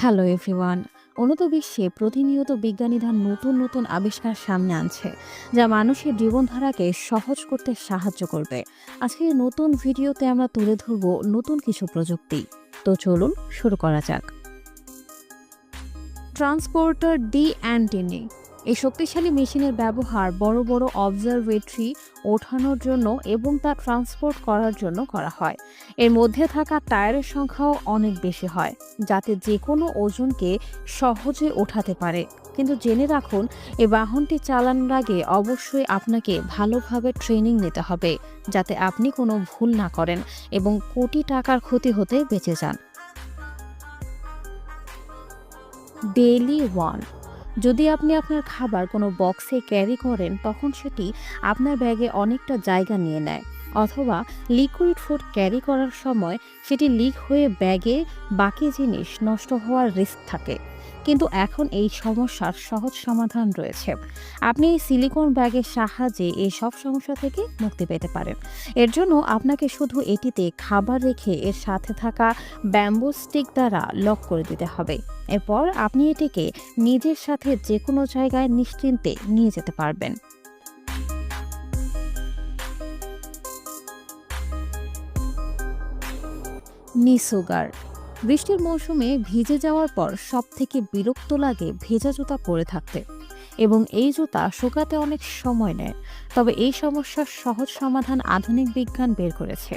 Hello everyone. উন্নত বিশ্বে প্রতিনিয়ত বিজ্ঞানীরা নতুন নতুন আবিষ্কার সামনে আনছে, যা মানুষের জীবনধারাকে সহজ করতে সাহায্য করবে। আজকে নতুন ভিডিওতে আমরা তুলে ধরব নতুন কিছু প্রযুক্তি। তো চলুন শুরু করা যাক। ট্রান্সপোর্টার ডি অ্যান্টিনি এই শক্তিশালী মেশিনের ব্যবহার বড় বড় অবজারভেটরি ওঠানোর জন্য এবং তা ট্রান্সপোর্ট করার জন্য করা হয়। এর মধ্যে থাকা টায়ারের সংখ্যাও অনেক বেশি হয়, যাতে যে কোনো ওজনকে সহজে ওঠাতে পারে। কিন্তু জেনে রাখুন, এই বাহনটি চালানোর আগে অবশ্যই আপনাকে ভালোভাবে ট্রেনিং নিতে হবে, যাতে আপনি কোনো ভুল না করেন এবং কোটি টাকার ক্ষতি হতে বেঁচে যান। ডেইলি ওয়ান, যদি আপনি আপনার খাবার কোনো বক্সে ক্যারি করেন, তখন সেটি আপনার ব্যাগে অনেকটা জায়গা নিয়ে নেয়। অথবা লিকুইড ফুড ক্যারি করার সময় সেটি লিক হয়ে ব্যাগে বাকি জিনিস নষ্ট হওয়ার রিস্ক থাকে। কিন্তু এখন এই সমস্যার সহজ সমাধান রয়েছে। আপনি এই সিলিকন ব্যাগের সাহায্যে এই সব সমস্যা থেকে মুক্তি পেতে পারেন। এর জন্য আপনাকে শুধু এটিতে খাবার রেখে এর সাথে থাকা ব্যাম্বু স্টিক দ্বারা লক করে দিতে হবে। এরপর আপনি এটিকে নিজের সাথে যে কোনো জায়গায় নিশ্চিন্তে নিয়ে যেতে পারবেন। নিসোগার, বৃষ্টির মৌসুমে ভিজে যাওয়ার পর সবথেকে বিরক্ত লাগে ভেজা জুতা পরে থাকতে, এবং এই জুতা শুকাতে অনেক সময় নেয়। তবে এই সমস্যার সহজ সমাধান আধুনিক বিজ্ঞান বের করেছে।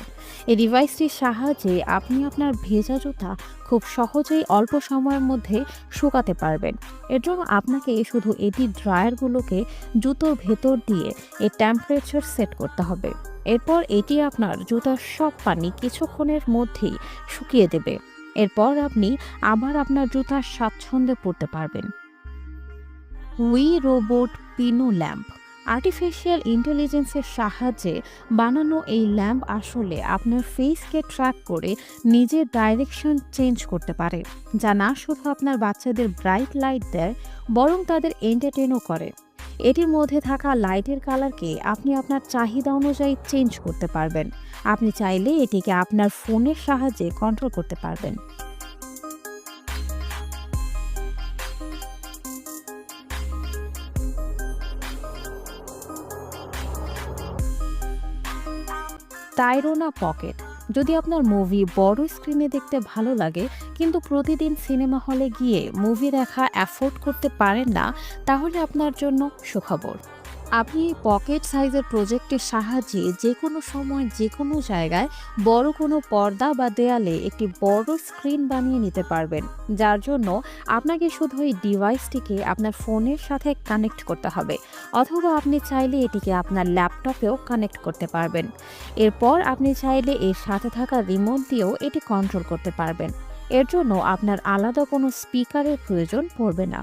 এই ডিভাইসটির সাহায্যে আপনি আপনার ভেজা জুতা খুব সহজেই অল্প সময়ের মধ্যে শুকাতে পারবেন। এর জন্য আপনাকে শুধু এটি ড্রায়ারগুলোকে জুতোর ভেতর দিয়ে এর টেম্পারেচার সেট করতে হবে। এরপর এটি আপনার জুতার সব পানি কিছুক্ষণের মধ্যেই শুকিয়ে দেবে। এরপর আপনি আবার আপনার জুতার স্বাচ্ছন্দ্যে পরতে পারবেন। উই রোবট পিনো ল্যাম্প, আর্টিফিশিয়াল ইন্টেলিজেন্সের সাহায্যে বানানো এই ল্যাম্প আসলে আপনার ফেসকে ট্র্যাক করে নিজের ডাইরেকশন চেঞ্জ করতে পারে, যা না শুধু আপনার বাচ্চাদের ব্রাইট লাইট দেয়, বরং তাদের এন্টারটেনও করে। এটির মধ্যে থাকা লাইটের কালারকে আপনি আপনার চাহিদা অনুযায়ী চেঞ্জ করতে পারবেন। আপনি চাইলে এটিকে আপনার ফোনের সাহায্যে কন্ট্রোল করতে পারবেন। টাইরোনা পকেট, যদি আপনার মুভি বড় স্ক্রিনে দেখতে ভালো লাগে কিন্তু প্রতিদিন সিনেমা হলে গিয়ে মুভি দেখা অ্যাফোর্ড করতে পারেন না, তাহলে আপনার জন্য সুখবর। আপনি এই পকেট সাইজের প্রজেক্টের সাহায্যে যে কোনো সময় যে কোনো জায়গায় বড় কোনো পর্দা বা দেয়ালে একটি বড় স্ক্রিন বানিয়ে নিতে পারবেন, যার জন্য আপনাকে শুধু এই ডিভাইসটিকে আপনার ফোনের সাথে কানেক্ট করতে হবে, অথবা আপনি চাইলে এটিকে আপনার ল্যাপটপেও কানেক্ট করতে পারবেন। এরপর আপনি চাইলে এর সাথে থাকা রিমোট দিয়েও এটি কন্ট্রোল করতে পারবেন। এর জন্য আপনার আলাদা কোনো স্পিকারের প্রয়োজন পড়বে না।